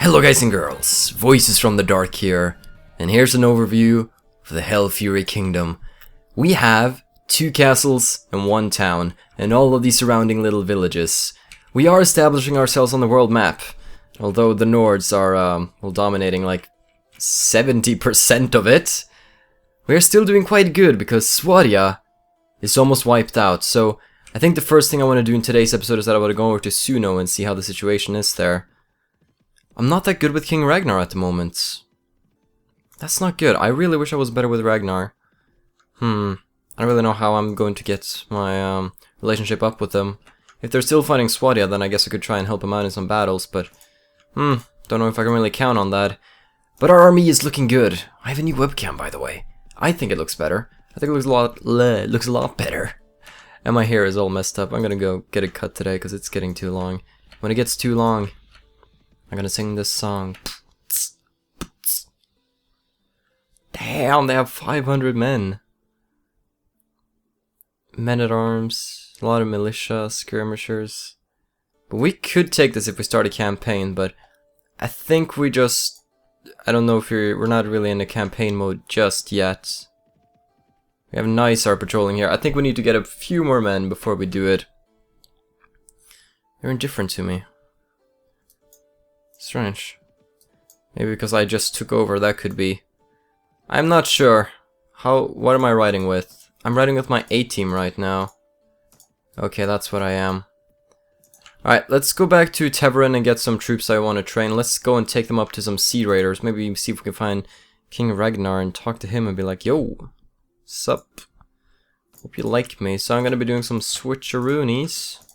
Hello guys and girls, Voices from the Dark here, and here's an overview of the Hellfury Kingdom. We have 2 castles and 1 town, and all of these surrounding little villages. We are establishing ourselves on the world map, although the Nords are dominating like 70% of it. We're still doing quite good because Swadia is almost wiped out, so I think the first thing I want to do in today's episode is that I want to go over to Sunno and see how the situation is there. I'm not that good with King Ragnar at the moment. That's not good. I really wish I was better with Ragnar. I don't really know how I'm going to get my relationship up with them. If they're still fighting Swadia, then I guess I could try and help them out in some battles, but don't know if I can really count on that. But our army is looking good. I have a new webcam, by the way. I think it looks better. I think it looks a lot better. And my hair is all messed up. I'm gonna go get it cut today because it's getting too long. When it gets too long, I'm gonna sing this song. Damn, they have 500 men. Men-at-arms, a lot of militia, skirmishers. But we could take this if we start a campaign, but I think we just... I don't know if we're not really in the campaign mode just yet. We have Nicer patrolling here. I think we need to get a few more men before we do it. They're indifferent to me. Strange. Maybe because I just took over, that could be. I'm not sure. What am I riding with? I'm riding with my A-team right now. Okay, that's what I am. Alright, let's go back to Teverin and get some troops I want to train. Let's go and take them up to some Sea Raiders. Maybe see if we can find King Ragnar and talk to him and be like, yo, sup? Hope you like me. So I'm gonna be doing some switcheroonies.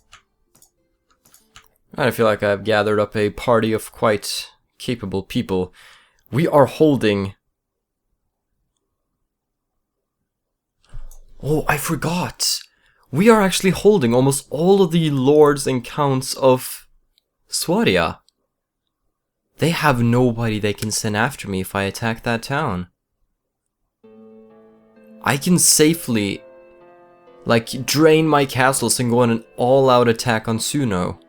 I feel like I've gathered up a party of quite capable people. We are holding... Oh, I forgot! We are actually holding almost all of the lords and counts of Swadia. They have nobody they can send after me if I attack that town. I can safely, like, drain my castles and go on an all-out attack on Sunno.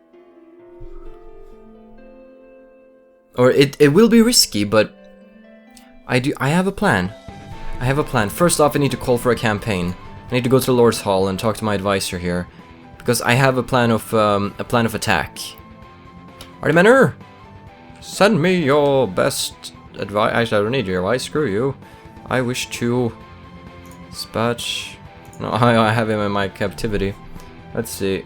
Or it will be risky, but I have a plan. I have a plan. First off, I need to call for a campaign. I need to go to the Lord's Hall and talk to my advisor here, because I have a plan of attack. Artimener, send me your best advice. Actually, I don't need your advice. Screw you. I wish to dispatch. No, I have him in my captivity. Let's see.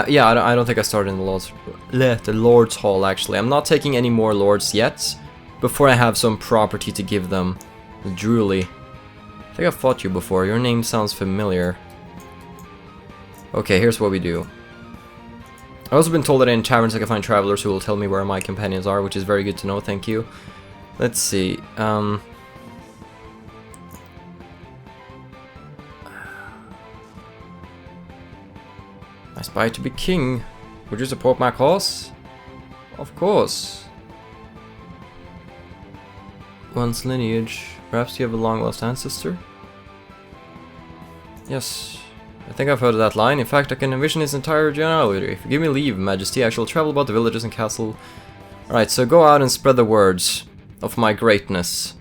Yeah, I don't think I started in the Lord's Hall, actually. I'm not taking any more lords yet, before I have some property to give them. Drooly. I think I've fought you before. Your name sounds familiar. Okay, here's what we do. I've also been told that in taverns I can find travelers who will tell me where my companions are, which is very good to know, thank you. Let's see. I aspire to be king. Would you support my cause? Of course. One's lineage. Perhaps you have a long-lost ancestor? Yes. I think I've heard of that line. In fact, I can envision his entire genealogy. If you give me leave, Majesty, I shall travel about the villages and castle. Alright, so go out and spread the words of my greatness.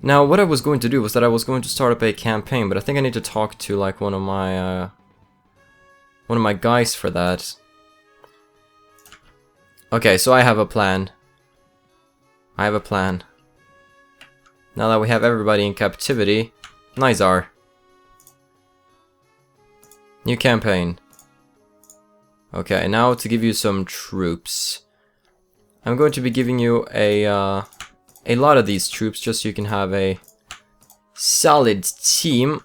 Now, what I was going to do was that I was going to start up a campaign, but I think I need to talk to, like, one of my guys for that. Okay, so I have a plan. I have a plan. Now that we have everybody in captivity, Nizar. New campaign. Okay, now to give you some troops. I'm going to be giving you a lot of these troops just so you can have a solid team.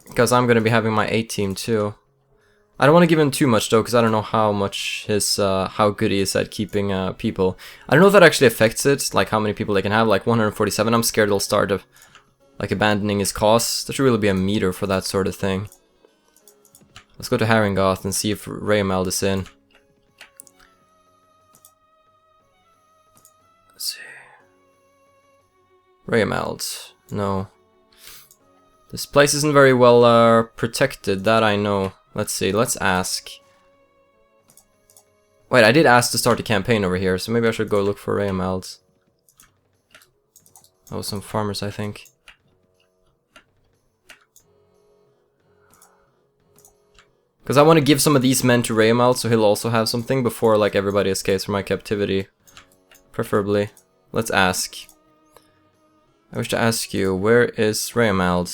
Because I'm going to be having my A-team too. I don't want to give him too much though, because I don't know how much how good he is at keeping people. I don't know if that actually affects it, like how many people they can have, like 147. I'm scared they'll start like abandoning his cause. There should really be a meter for that sort of thing. Let's go to Haringoth and see if Raymald is in. Let's see. Raymald, no. This place isn't very well protected, that I know. Let's see, let's ask. Wait, I did ask to start the campaign over here, so maybe I should go look for Reyndar's. Oh, some farmers, I think. Because I want to give some of these men to Reynard, so he'll also have something before, like, everybody escapes from my captivity. Preferably. Let's ask. I wish to ask you, where is Reynard?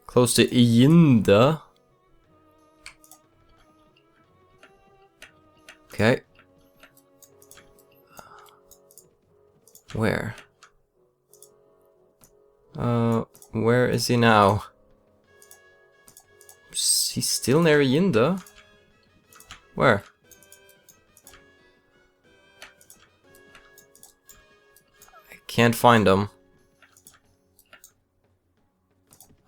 Close to Iyinda. Okay. Where? Where is he now? He's still near Iyinda? Where? I can't find him.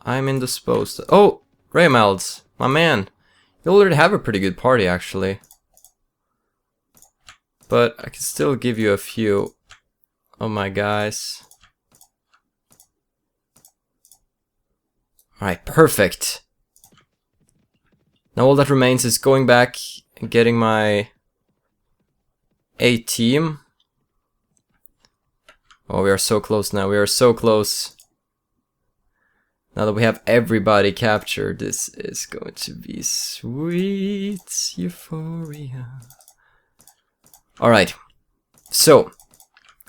I'm indisposed. Oh! Reynard, my man. You already have a pretty good party, actually. But I can still give you a few of my guys. Alright, perfect. Now all that remains is going back and getting my A team. Oh, we are so close now. We are so close. Now that we have everybody captured, this is going to be sweet euphoria. Alright, so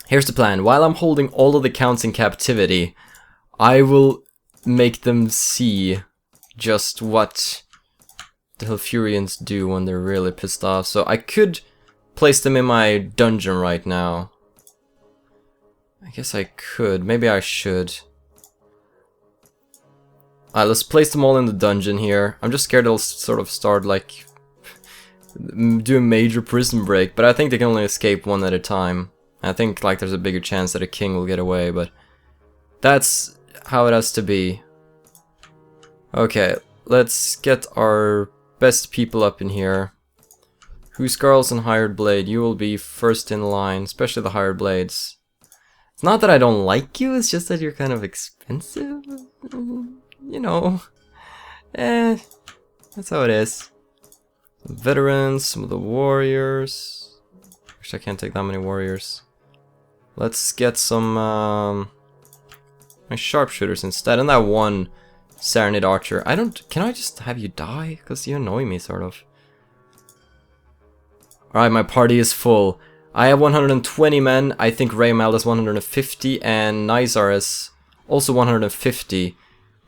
here's the plan. While I'm holding all of the counts in captivity, I will make them see just what the Hellfurians do when they're really pissed off. So I could place them in my dungeon right now. I guess I could. Maybe I should. Alright, let's place them all in the dungeon here. I'm just scared they'll sort of start like do a major prison break, but I think they can only escape one at a time. I think like there's a bigger chance that a king will get away, but that's how it has to be. Okay, let's get our best people up in here. Huskarls and Hired Blade, you will be first in line, especially the Hired Blades. It's not that I don't like you, it's just that you're kind of expensive. You know. That's how it is. Veterans, some of the warriors. Wish I can't take that many warriors. Let's get some my sharpshooters instead, and that one Serenade archer. Can I just have you die? Because you annoy me, sort of. Alright, my party is full. I have 120 men. I think Reynard has 150, and Nizar is also 150.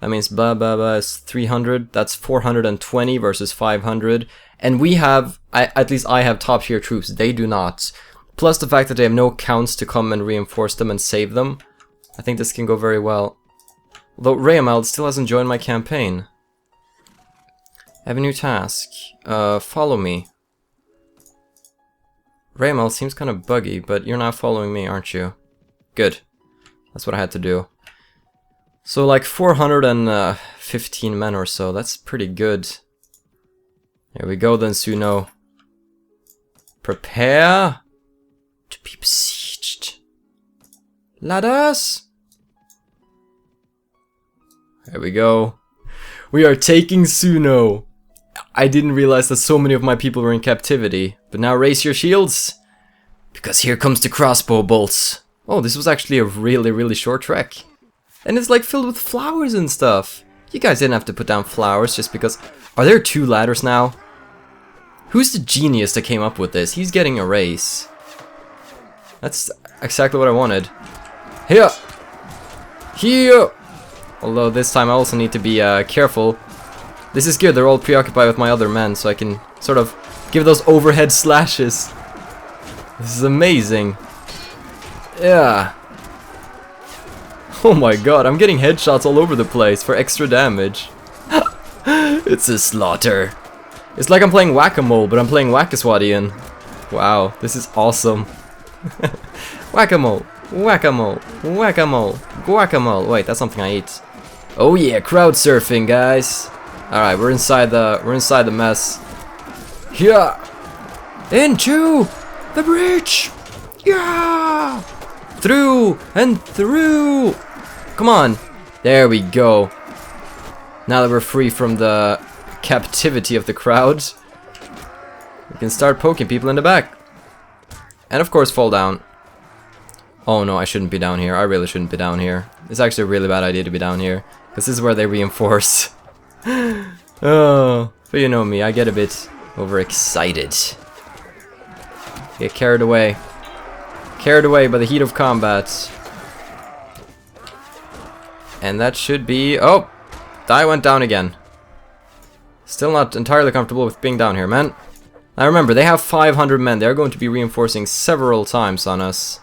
That means blah blah blah is 300. That's 420 versus 500. And we have, at least I have top tier troops. They do not. Plus the fact that they have no counts to come and reinforce them and save them. I think this can go very well. Although Reynard still hasn't joined my campaign. I have a new task. Follow me. Reynard seems kind of buggy, but you're now following me, aren't you? Good. That's what I had to do. So like 415 men or so, that's pretty good. Here we go then, Sunno. Prepare to be besieged. Ladders! There we go. We are taking Sunno. I didn't realize that so many of my people were in captivity. But now raise your shields. Because here comes the crossbow bolts. Oh, this was actually a really short trek. And it's like filled with flowers and stuff. You guys didn't have to put down flowers just because... Are there 2 ladders now? Who's the genius that came up with this? He's getting a raise. That's exactly what I wanted. Here! Here! Although this time I also need to be careful. This is good, they're all preoccupied with my other men, so I can sort of give those overhead slashes. This is amazing. Yeah. Oh my god, I'm getting headshots all over the place for extra damage. It's a slaughter. It's like I'm playing Whack-A-Mole, but I'm playing Whack-A-Swadian. Wow, this is awesome. Whack-A-Mole, Whack-A-Mole, Whack-A-Mole, Guacamole. Wait, that's something I eat. Oh yeah, crowd surfing, guys. Alright, we're inside the mess. Here! Into the breach! Yeah! Through and through! Come on! There we go. Now that we're free from the captivity of the crowd. We can start poking people in the back. And of course fall down. Oh no, I shouldn't be down here. I really shouldn't be down here. It's actually a really bad idea to be down here. Because this is where they reinforce. Oh, but you know me, I get a bit overexcited. Get carried away. Carried away by the heat of combat. And that should be... Oh! I went down again. Still not entirely comfortable with being down here, man. Now remember, they have 500 men. They're going to be reinforcing several times on us.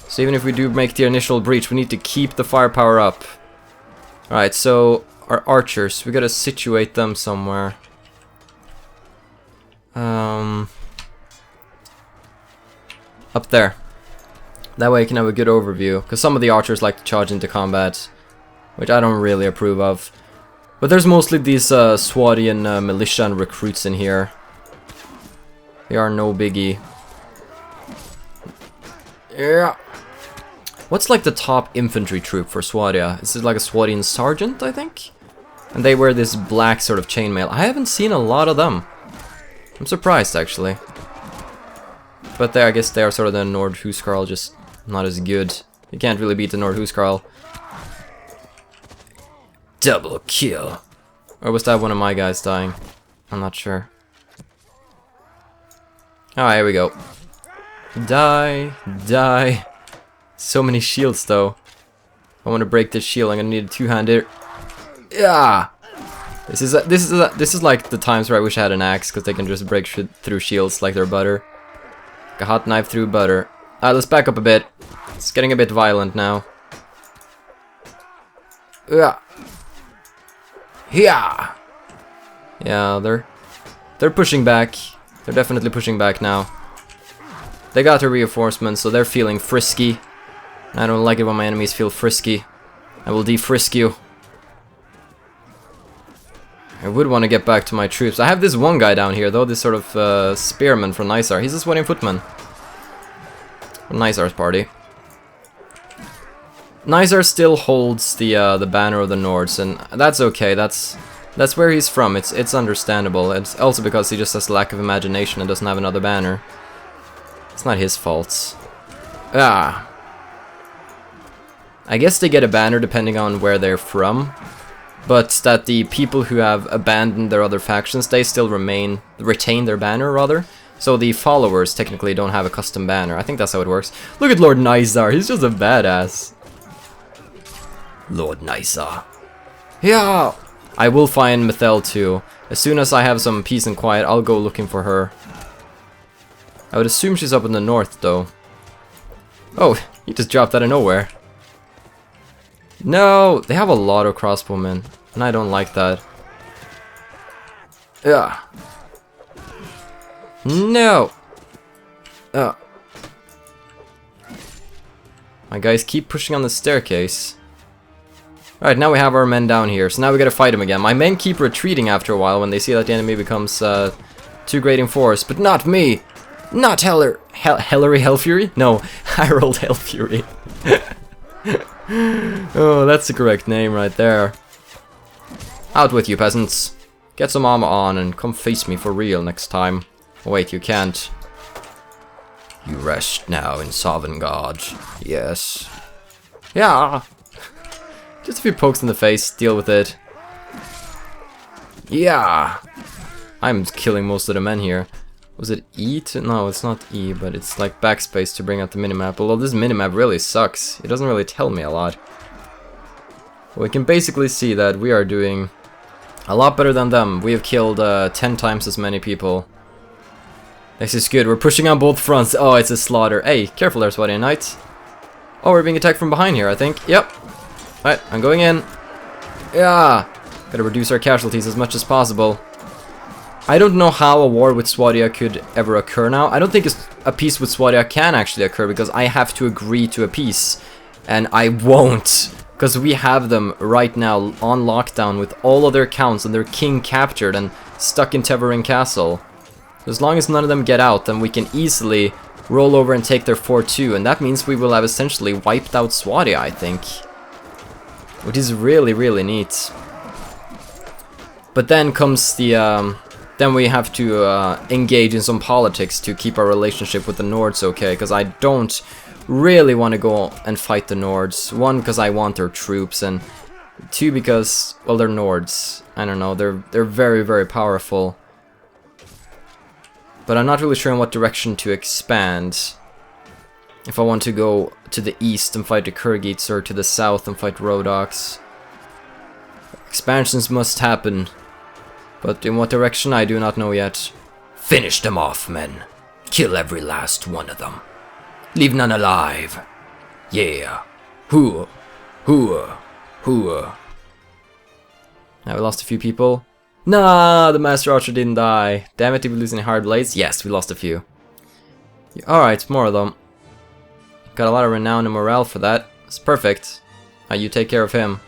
So even if we do make the initial breach, we need to keep the firepower up. Alright, so our archers, we gotta situate them somewhere. Up there. That way you can have a good overview, because some of the archers like to charge into combat, which I don't really approve of. But there's mostly these Swadian militia and recruits in here. They are no biggie. Yeah. What's like the top infantry troop for Swadia? Is it like a Swadian sergeant, I think? And they wear this black sort of chainmail. I haven't seen a lot of them. I'm surprised, actually. But I guess they are sort of the Nordhuskarl, just not as good. You can't really beat the Nordhuskarl. Double kill. Or was that one of my guys dying? I'm not sure. Oh, here we go. Die, die. So many shields, though. If I want to break this shield, I'm gonna need a two-hander. Yeah. This is like the times where I wish I had an axe, because they can just break through shields like they're butter. Like a hot knife through butter. Alright, let's back up a bit. It's getting a bit violent now. Yeah. Yeah. Yeah, they're pushing back. They're definitely pushing back now. They got their reinforcements, so they're feeling frisky. I don't like it when my enemies feel frisky. I will defrisk you. I would want to get back to my troops. I have this one guy down here, though, this sort of spearman from Nizar. He's a Swadian footman. From Nizar's party. Nizar still holds the banner of the Nords, and that's okay. That's where he's from. It's understandable. It's also because he just has lack of imagination and doesn't have another banner. It's not his fault. Ah. I guess they get a banner depending on where they're from, but that the people who have abandoned their other factions, they still retain their banner, rather. So the followers technically don't have a custom banner. I think that's how it works. Look at Lord Nizar, he's just a badass. Lord Nizar. Yeah! I will find Methel too. As soon as I have some peace and quiet, I'll go looking for her. I would assume she's up in the north, though. Oh, he just dropped out of nowhere. No! They have a lot of crossbowmen, and I don't like that. Ugh. No! Ugh. My guys keep pushing on the staircase. Alright, now we have our men down here, so now we gotta fight them again. My men keep retreating after a while when they see that the enemy becomes too great in force, but not me! Not Hellfury? No, Harald Hellfury. Oh, that's the correct name right there. Out with you, peasants. Get some armor on and come face me for real next time. Oh, wait, you can't. You rest now in Sovngarde. Yes. Yeah. Just a few pokes in the face, deal with it. Yeah. I'm killing most of the men here. Was it E to... No, it's not E, but it's like backspace to bring out the minimap. Although this minimap really sucks. It doesn't really tell me a lot. Well, we can basically see that we are doing a lot better than them. We have killed 10 times as many people. This is good. We're pushing on both fronts. Oh, it's a slaughter. Hey, careful there, Swadian Knight. Oh, we're being attacked from behind here, I think. Yep. Alright, I'm going in. Yeah. Gotta reduce our casualties as much as possible. I don't know how a war with Swadia could ever occur now. I don't think a peace with Swadia can actually occur because I have to agree to a peace. And I won't. Because we have them right now on lockdown with all of their counts and their king captured and stuck in Teverin Castle. As long as none of them get out, then we can easily roll over and take their fort too. And that means we will have essentially wiped out Swadia, I think. Which is really, really neat. But then comes the then we have to engage in some politics to keep our relationship with the Nords okay, because I don't really want to go and fight the Nords. One, because I want their troops, and two, because, well, they're Nords. I don't know, they're very, very powerful. But I'm not really sure in what direction to expand. If I want to go to the east and fight the Kyrgyz, or to the south and fight Rhodoks. Expansions must happen. But in what direction, I do not know yet. Finish them off, men. Kill every last one of them. Leave none alive. Yeah. Hoo. Hoo. Hoo. Now we lost a few people. Nah, the Master Archer didn't die. Damn it, did we lose any hard blades? Yes, we lost a few. Alright, more of them. Got a lot of renown and morale for that. It's perfect. You take care of him.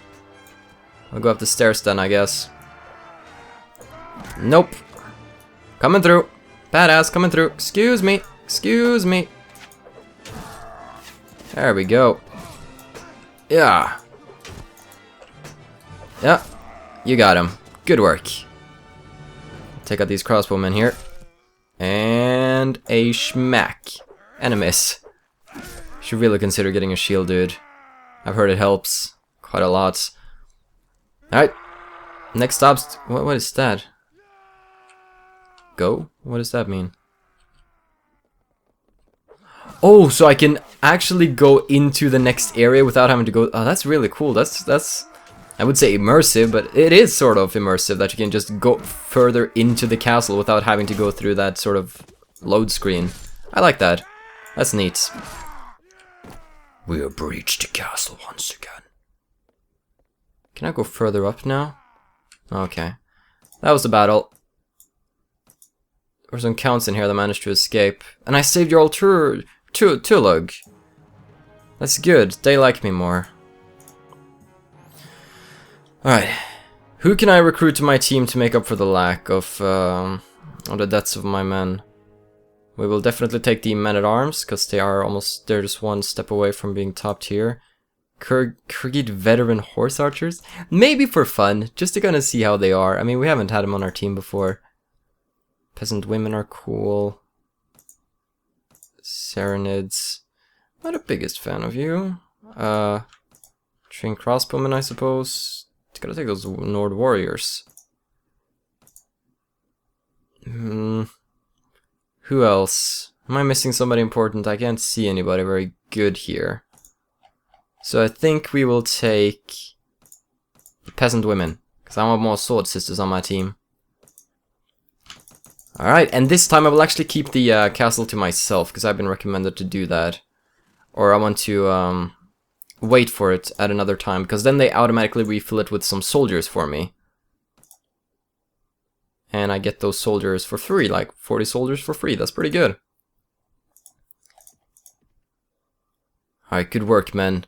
I'll go up the stairs then, I guess. Nope. Coming through. Badass coming through. Excuse me. Excuse me. There we go. Yeah. Yeah. You got him. Good work. Take out these crossbowmen here. And a schmack. And a miss. Should really consider getting a shield, dude. I've heard it helps quite a lot. Alright. Next stop's... What is that? Go? What does that mean? Oh, so I can actually go into the next area without having to go... Oh, that's really cool. That's I would say immersive, but it is sort of immersive that you can just go further into the castle without having to go through that sort of load screen. I like that. That's neat. We have breached the castle once again. Can I go further up now? Okay. That was the battle. There were some counts in here that managed to escape. And I saved your old Tulug. That's good. They like me more. Alright. Who can I recruit to my team to make up for the lack of the deaths of my men? We will definitely take the men-at-arms, because they're just one step away from being top tier. Kyrgyz veteran horse archers? Maybe for fun, just to kind of see how they are. I mean, we haven't had them on our team before. Peasant women are cool. Serenids. Not the biggest fan of you. Trained crossbowmen, I suppose. Gotta take those Nord warriors. Who else? Am I missing somebody important? I can't see anybody very good here. So I think we will take the peasant women, because I want more sword sisters on my team. Alright, and this time I will actually keep the castle to myself, because I've been recommended to do that. Or I want to wait for it at another time, because then they automatically refill it with some soldiers for me. And I get those soldiers for free, like 40 soldiers for free. That's pretty good. Alright, good work, men.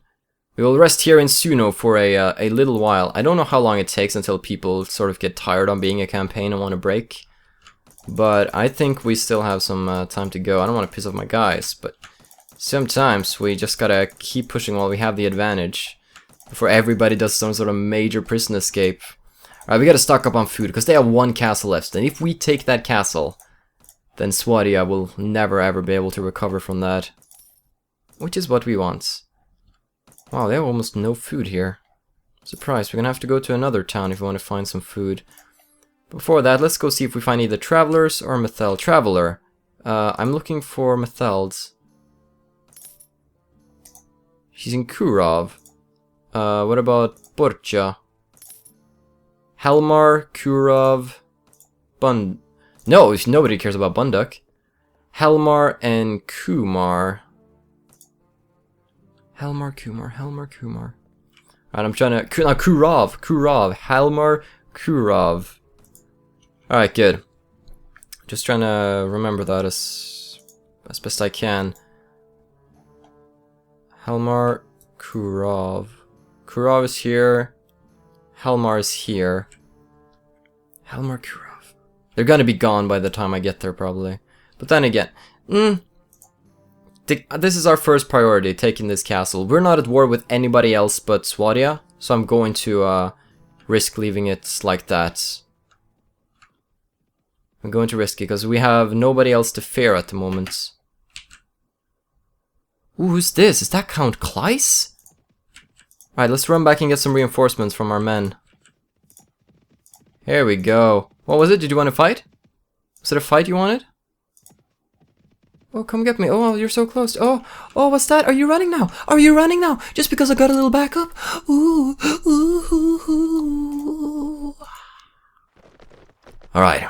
We will rest here in Sunno for a little while. I don't know how long it takes until people sort of get tired on being a campaign and want to break. But I think we still have some time to go. I don't want to piss off my guys, but sometimes we just gotta keep pushing while we have the advantage. Before everybody does some sort of major prison escape. Alright, we gotta stock up on food, because they have one castle left. And if we take that castle, then Swadia will never ever be able to recover from that. Which is what we want. Wow, they have almost no food here. Surprised, we're gonna have to go to another town if we want to find some food. Before that, let's go see if we find either Travelers or Methel. Traveler. I'm looking for Methel's. She's in Kurov. What about Borcha? Helmar, Kurov, Bund... No, nobody cares about Bunduk. Helmar and Kumar. Helmar, Kumar. Alright, I'm trying to... No, Kurov. Helmar, Kurov. Alright, good. Just trying to remember that as best I can. Helmar, Kurov. Kurov is here. Helmar is here. Helmar, Kurov. They're gonna be gone by the time I get there, probably. But then again, this is our first priority, taking this castle. We're not at war with anybody else but Swadia, so I'm going to risk leaving it like that. I'm going to risk it because we have nobody else to fear at the moment. Ooh, who's this? Is that Count Kleiss? Alright, let's run back and get some reinforcements from our men. Here we go. What was it? Did you want to fight? Was it a fight you wanted? Oh, come get me. Oh, you're so close. Oh, what's that? Are you running now? Are you running now? Just because I got a little backup? Ooh, ooh, ooh, ooh. Alright.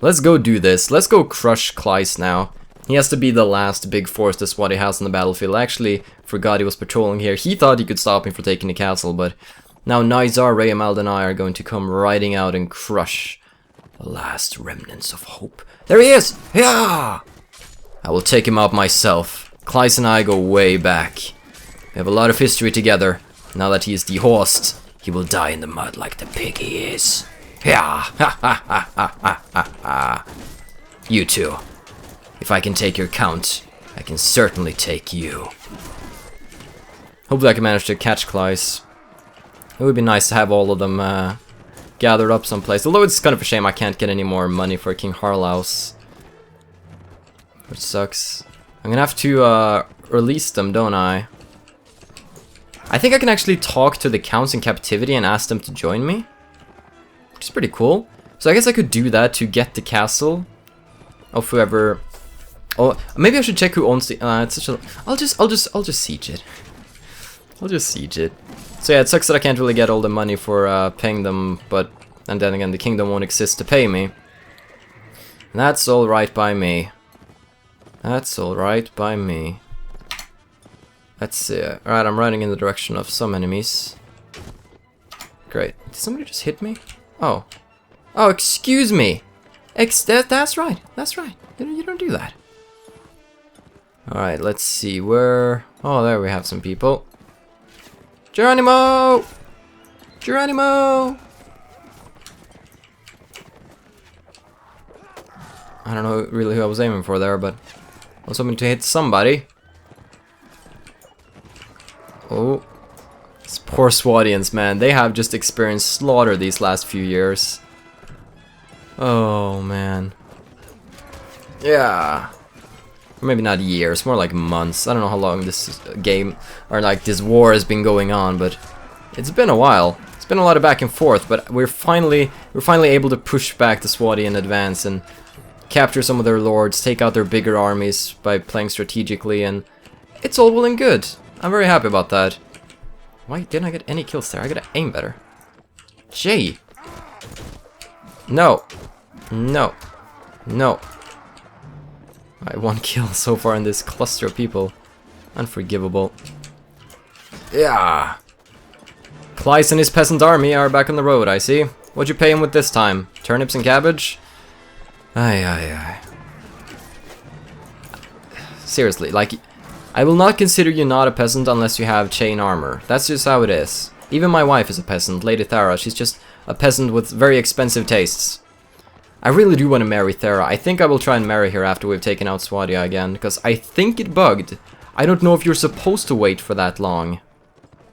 Let's go do this. Let's go crush Kleiss now. He has to be the last big force that Swadia has on the battlefield. I actually forgot he was patrolling here. He thought he could stop me from taking the castle, but now Nizar, Rayamald, and I are going to come riding out and crush the last remnants of hope. There he is! Yeah! I will take him out myself. Kleiss and I go way back. We have a lot of history together. Now that he is dehorsed, he will die in the mud like the pig he is. Yeah! Ha ha ha ha ha ha ha. You too. If I can take your count, I can certainly take you. Hopefully I can manage to catch Kleiss. It would be nice to have all of them gathered up someplace. Although it's kind of a shame I can't get any more money for King Harlaus. Which sucks. I'm gonna have to release them, don't I? I think I can actually talk to the counts in captivity and ask them to join me. Which is pretty cool. So I guess I could do that to get the castle of whoever. Oh, maybe I should check who owns the. It's such a. I'll just siege it. I'll just siege it. So yeah, it sucks that I can't really get all the money for paying them, but and then again, the kingdom won't exist to pay me. And that's all right by me. That's all right by me. Let's see. Alright, I'm running in the direction of some enemies. Great. Did somebody just hit me? Oh. Oh, excuse me. That's right. That's right. You don't do that. Alright, let's see. Where... Oh, there we have some people. Geronimo! Geronimo! I don't know really who I was aiming for there, but I was hoping to hit somebody. Oh. These poor Swadians, man. They have just experienced slaughter these last few years. Oh, man. Yeah. Maybe not years, more like months. I don't know how long this game, or like this war has been going on, but it's been a while. It's been a lot of back and forth, but we're finally able to push back the Swadian advance and capture some of their lords, take out their bigger armies by playing strategically, and it's all well and good. I'm very happy about that. Why didn't I get any kills there? I gotta aim better. Jay! No. No. No. Alright, 1 kill so far in this cluster of people. Unforgivable. Yeah. Kleiss and his peasant army are back on the road, I see. What'd you pay him with this time? Turnips and cabbage? Aye. Seriously, like, I will not consider you not a peasant unless you have chain armor. That's just how it is. Even my wife is a peasant, Lady Thara. She's just a peasant with very expensive tastes. I really do want to marry Thera. I think I will try and marry her after we've taken out Swadia again, because I think it bugged. I don't know if you're supposed to wait for that long.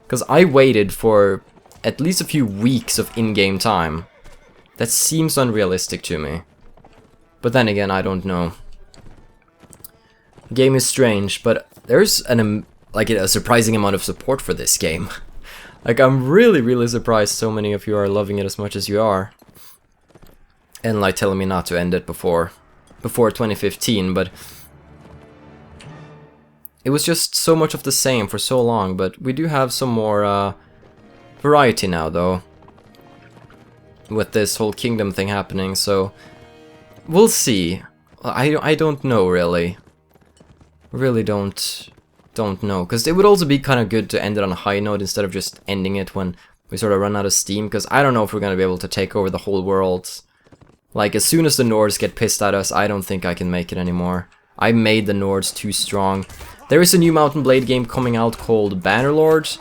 Because I waited for at least a few weeks of in-game time. That seems unrealistic to me. But then again, I don't know. The game is strange, but there's a surprising amount of support for this game. Like, I'm really surprised so many of you are loving it as much as you are. And like telling me not to end it before 2015, but it was just so much of the same for so long. But we do have some more variety now, though, with this whole kingdom thing happening. So we'll see. I don't know really. Really don't know, because it would also be kind of good to end it on a high note instead of just ending it when we sort of run out of steam. Because I don't know if we're gonna be able to take over the whole world. Like, as soon as the Nords get pissed at us, I don't think I can make it anymore. I made the Nords too strong. There is a new Mountain Blade game coming out called Bannerlord,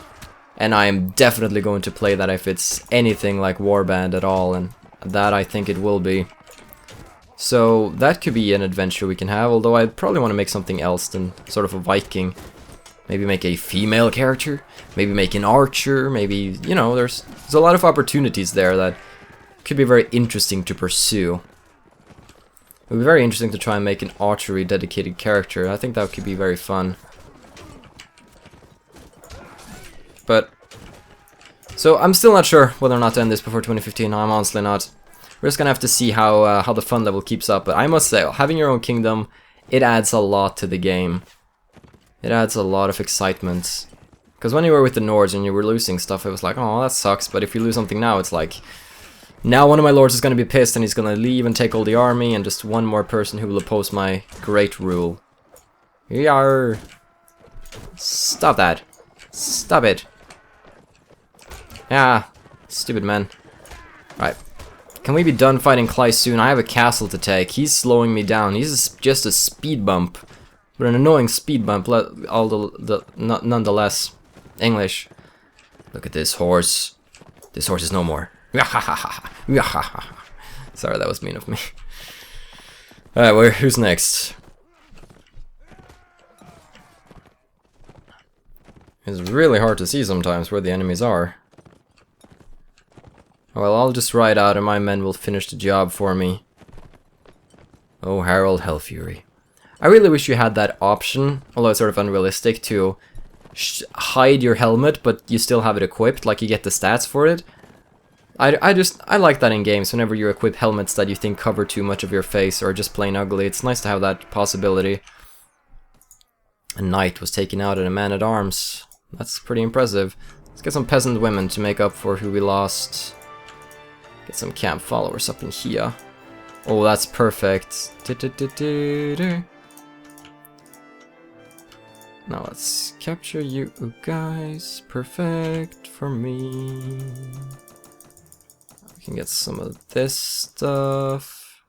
and I am definitely going to play that if it's anything like Warband at all, and that I think it will be. So that could be an adventure we can have, although I'd probably want to make something else than sort of a Viking. Maybe make a female character, maybe make an archer, maybe, you know, there's a lot of opportunities there that could be very interesting to pursue. would be very interesting to try and make an archery dedicated character. I think that could be very fun. But so I'm still not sure whether or not to end this before 2015. I'm honestly not. We're just gonna have to see how the fun level keeps up. But I must say, having your own kingdom, it adds a lot to the game. It adds a lot of excitement. Because when you were with the Nords and you were losing stuff, it was like, oh, that sucks. But if you lose something now, it's like, now one of my lords is gonna be pissed and he's gonna leave and take all the army, and just one more person who will oppose my great rule. Yarr! Stop that! Stop it! Yeah, stupid man. Right. Can we be done fighting Clay soon? I have a castle to take. He's slowing me down. He's just a speed bump. But an annoying speed bump, nonetheless. English. Look at this horse. This horse is no more. Sorry, that was mean of me. Alright, who's next? It's really hard to see sometimes where the enemies are. Well, I'll just ride out and my men will finish the job for me. Oh, Harald Hellfury. I really wish you had that option, although it's sort of unrealistic, to hide your helmet, but you still have it equipped, like you get the stats for it. I like that in games, whenever you equip helmets that you think cover too much of your face, or just plain ugly. It's nice to have that possibility. A knight was taken out and a man-at-arms. That's pretty impressive. Let's get some peasant women to make up for who we lost. Get some camp followers up in here. Oh, that's perfect. Now let's capture you guys. Perfect for me. We can get some of this stuff.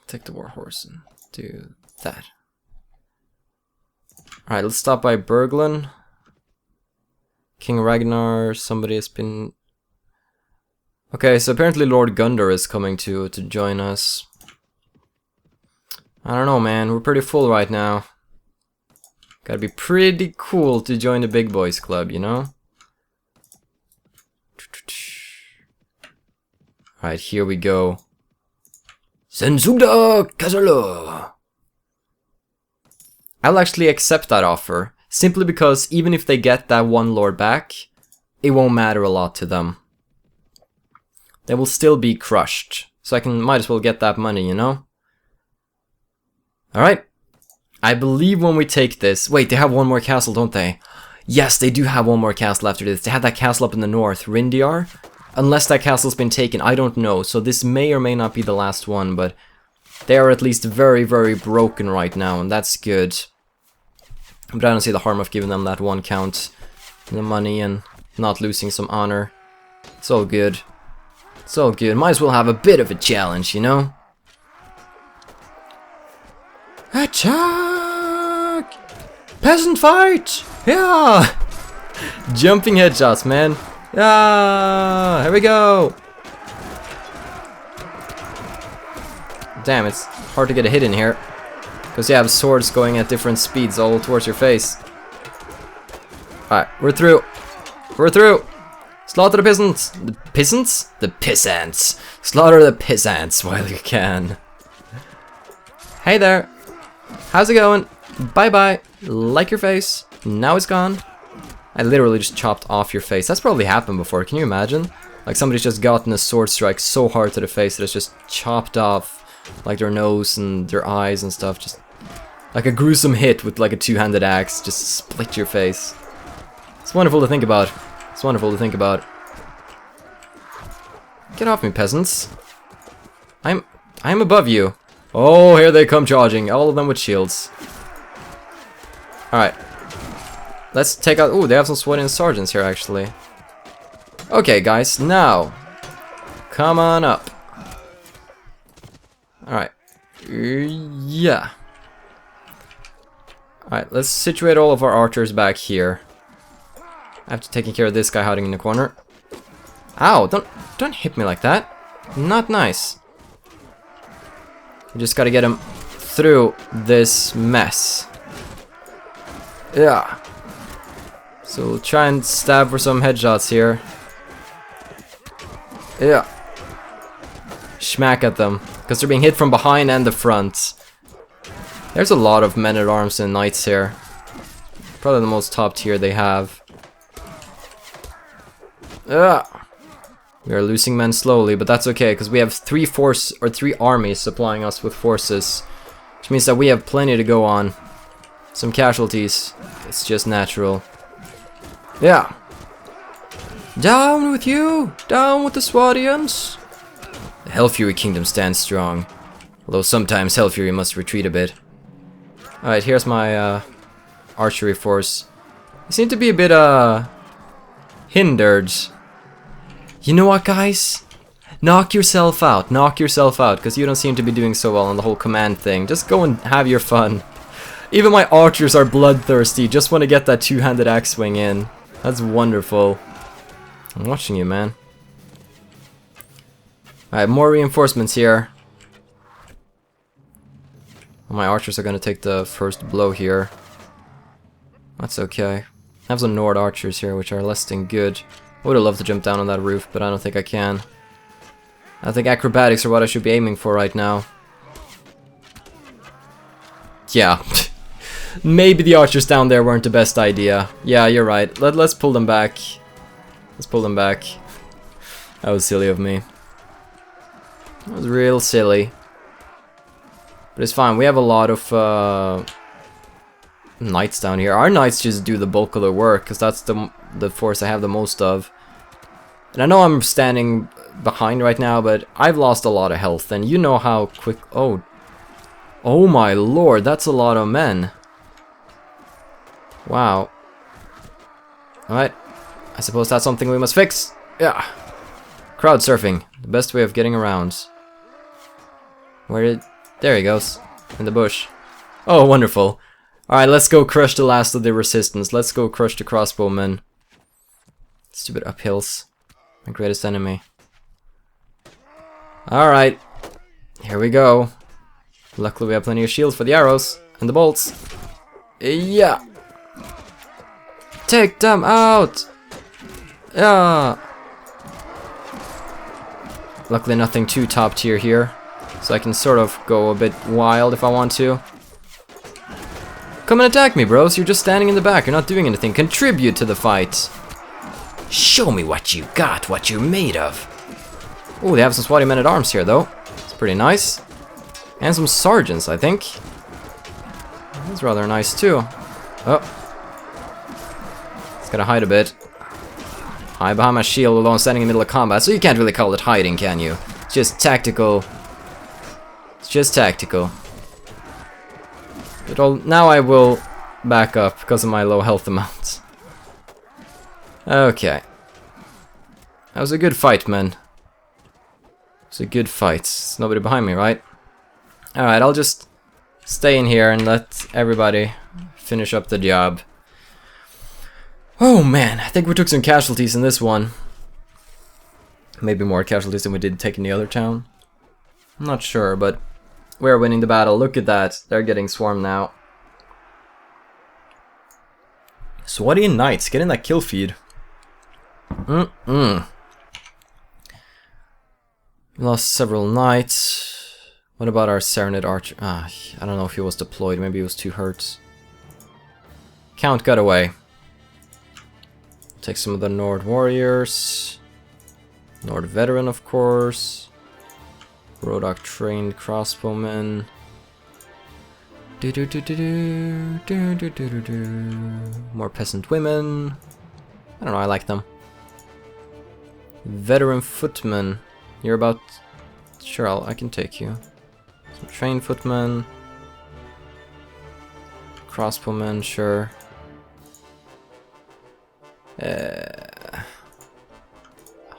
Take the warhorse and do that. Alright, let's stop by Berglund. King Ragnar, somebody has been... Okay, so apparently Lord Gundar is coming to join us. I don't know, man, we're pretty full right now. Gotta be pretty cool to join the big boys club, you know? Alright, here we go. Sensugda Kazalo! I'll actually accept that offer. Simply because even if they get that one lord back, it won't matter a lot to them. They will still be crushed. So I might as well get that money, you know? Alright. I believe when we take this... Wait, they have one more castle, don't they? Yes, they do have one more castle after this. They had that castle up in the north, Reindar. Unless that castle's been taken, I don't know. So this may or may not be the last one, but... They are at least very, very broken right now, and that's good. But I don't see the harm of giving them that one count in the money and not losing some honor. It's all good. It's all good. Might as well have a bit of a challenge, you know? Attack! Peasant fight! Yeah! Jumping headshots, man. Yeah! Here we go! Damn, it's hard to get a hit in here. Because you have swords going at different speeds all towards your face. Alright, we're through. We're through. Slaughter the peasants. The peasants? The peasants. Slaughter the peasants while you can. Hey there. How's it going? Bye-bye. Like your face. Now it's gone. I literally just chopped off your face. That's probably happened before. Can you imagine? Like somebody's just gotten a sword strike so hard to the face that it's just chopped off. Like their nose and their eyes and stuff, just like a gruesome hit with like a two-handed axe, just split your face. It's wonderful to think about. It's wonderful to think about. Get off me, peasants. I'm above you. Oh, here they come charging, all of them with shields. Alright. Let's take out... Ooh, they have some Swadian sergeants here, actually. Okay, guys, now. Come on up. Alright. Yeah. Alright, let's situate all of our archers back here. I have to take care of this guy hiding in the corner. Ow, don't hit me like that. Not nice. We just gotta get him through this mess. Yeah. So we'll try and stab for some headshots here. Yeah. Smack at them, because they're being hit from behind and the front. There's a lot of men-at-arms and knights here. Probably the most top tier they have. Yeah. We are losing men slowly, but that's okay, because we have three armies supplying us with forces. Which means that we have plenty to go on. Some casualties. It's just natural. Yeah. Down with you! Down with the Swadians! The Hellfury kingdom stands strong. Although sometimes Hellfury must retreat a bit. Alright, here's my archery force. They seem to be a bit hindered. You know what, guys? Knock yourself out, because you don't seem to be doing so well on the whole command thing. Just go and have your fun. Even my archers are bloodthirsty, just want to get that two-handed axe swing in. That's wonderful. I'm watching you, man. Alright, more reinforcements here. My archers are gonna take the first blow here. That's okay. I have some Nord archers here, which are less than good. I would have loved to jump down on that roof, but I don't think I can. I think acrobatics are what I should be aiming for right now. Yeah. Maybe the archers down there weren't the best idea. Yeah, you're right. Let's pull them back. Let's pull them back. That was silly of me. That was real silly. But it's fine. We have a lot of knights down here. Our knights just do the bulk of the work, because that's the force I have the most of. And I know I'm standing behind right now, but I've lost a lot of health, and you know how quick... Oh my lord, that's a lot of men. Wow. Alright. I suppose that's something we must fix. Yeah. Crowd surfing. The best way of getting around. There he goes. In the bush. Oh, wonderful. Alright, let's go crush the last of the resistance. Let's go crush the crossbowmen. Stupid uphills. My greatest enemy. Alright. Here we go. Luckily we have plenty of shields for the arrows. And the bolts. Yeah. Take them out! Yeah. Luckily nothing too top tier here. So I can sort of go a bit wild if I want to. Come and attack me, bros. You're just standing in the back. You're not doing anything. Contribute to the fight. Show me what you got, what you're made of. Oh, they have some Swadia men-at-arms here, though. It's pretty nice. And some sergeants, I think. That's rather nice, too. Oh. It's gotta hide a bit. Hide behind my shield, although I'm standing in the middle of combat, so you can't really call it hiding, can you? It's just tactical. It's just tactical. But now I will back up because of my low health amount. Okay. That was a good fight, man. It was a good fight. There's nobody behind me, right? Alright, I'll just stay in here and let everybody finish up the job. Oh man, I think we took some casualties in this one. Maybe more casualties than we did taking the other town. I'm not sure, but we're winning the battle. Look at that. They're getting swarmed now. Swadian Knights, getting that kill feed. Lost several knights. What about our Serenade Archer? I don't know if he was deployed. Maybe he was too hurt. Count got away. Take some of the Nord warriors. Nord veteran, of course. Rodok trained crossbowmen. More peasant women. I don't know, I like them. Veteran footmen. You're about... Sure, I can take you. Some trained footmen. Crossbowmen, sure.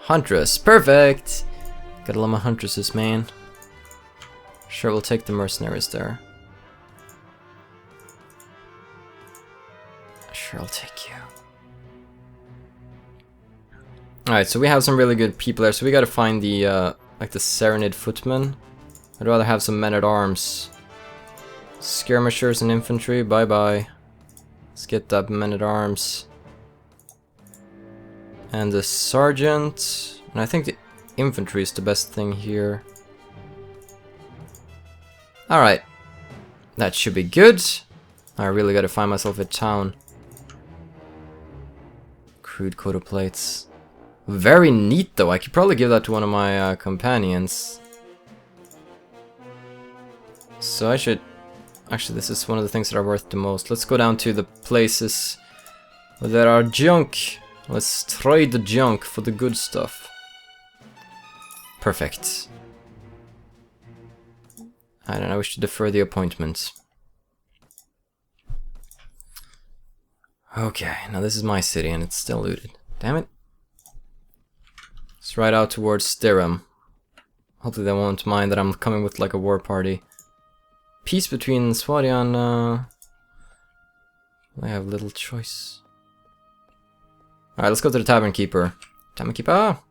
Huntress, perfect! Gotta love my huntresses, man. Sure, we'll take the mercenaries there. Sure, I'll take you. Alright, so we have some really good people there, so we gotta find the, like the Serenade footmen. I'd rather have some men-at-arms. Skirmishers and infantry, bye-bye. Let's get that men-at-arms. And the sergeant, and I think infantry is the best thing here. Alright. That should be good. I really gotta find myself a town. Crude coat of plates. Very neat though, I could probably give that to one of my companions. So I should... Actually, this is one of the things that are worth the most. Let's go down to the places where there are junk. Let's trade the junk for the good stuff. Perfect. I don't know, we should defer the appointment. Okay, now this is my city and it's still looted. Damn it. Let's ride out towards Stirham. Hopefully they won't mind that I'm coming with like a war party. Peace between Swadia and I have little choice. Alright, let's go to the Tavern Keeper. Tavern Keeper! Ah!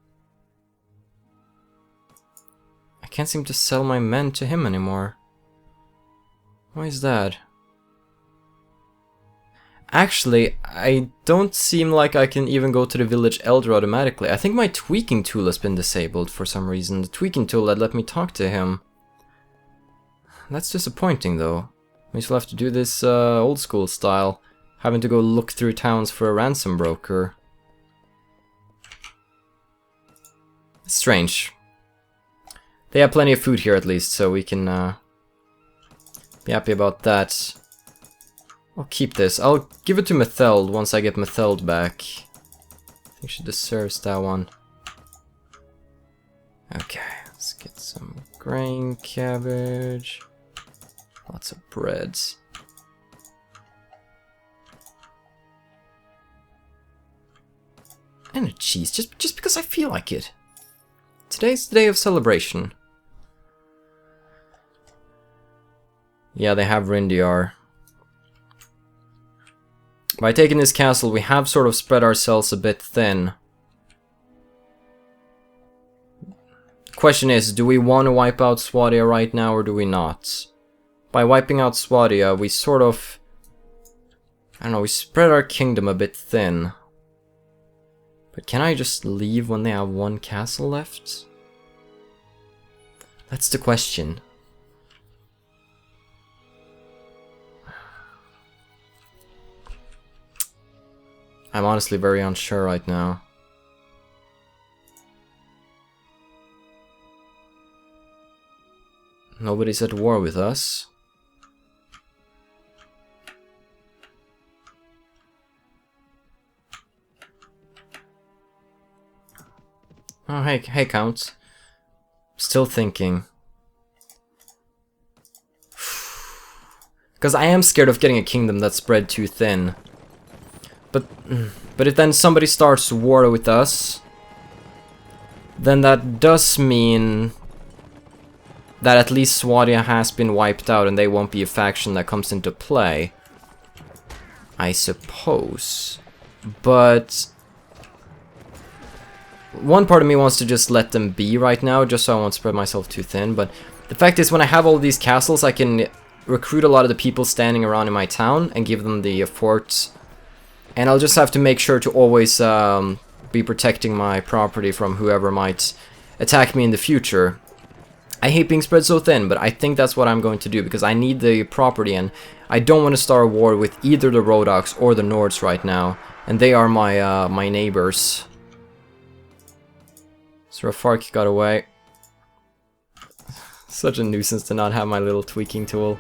I can't seem to sell my men to him anymore. Why is that? Actually, I don't seem like I can even go to the village elder automatically. I think my tweaking tool has been disabled for some reason. The tweaking tool that let me talk to him. That's disappointing though. We still have to do this old school style. Having to go look through towns for a ransom broker. It's strange. They have plenty of food here at least, so we can be happy about that. I'll keep this. I'll give it to Metheld once I get Metheld back. I think she deserves that one. Okay, let's get some grain, cabbage, lots of breads. And a cheese, just because I feel like it. Today's the day of celebration. Yeah, they have Reindar. By taking this castle, we have sort of spread ourselves a bit thin. The question is, do we want to wipe out Swadia right now or do we not? By wiping out Swadia, we sort of... I don't know, we spread our kingdom a bit thin. But can I just leave when they have one castle left? That's the question. I'm honestly very unsure right now. Nobody's at war with us. Oh, hey, Count. Still thinking. Because I am scared of getting a kingdom that's spread too thin. But if then somebody starts war with us, then that does mean that at least Swadia has been wiped out and they won't be a faction that comes into play. I suppose. But one part of me wants to just let them be right now, just so I won't spread myself too thin. But the fact is, when I have all these castles, I can recruit a lot of the people standing around in my town and give them the forts. And I'll just have to make sure to always be protecting my property from whoever might attack me in the future. I hate being spread so thin, but I think that's what I'm going to do, because I need the property, and I don't want to start a war with either the Rhodoks or the Nords right now. And they are my my neighbors. So Rafark got away. Such a nuisance to not have my little tweaking tool.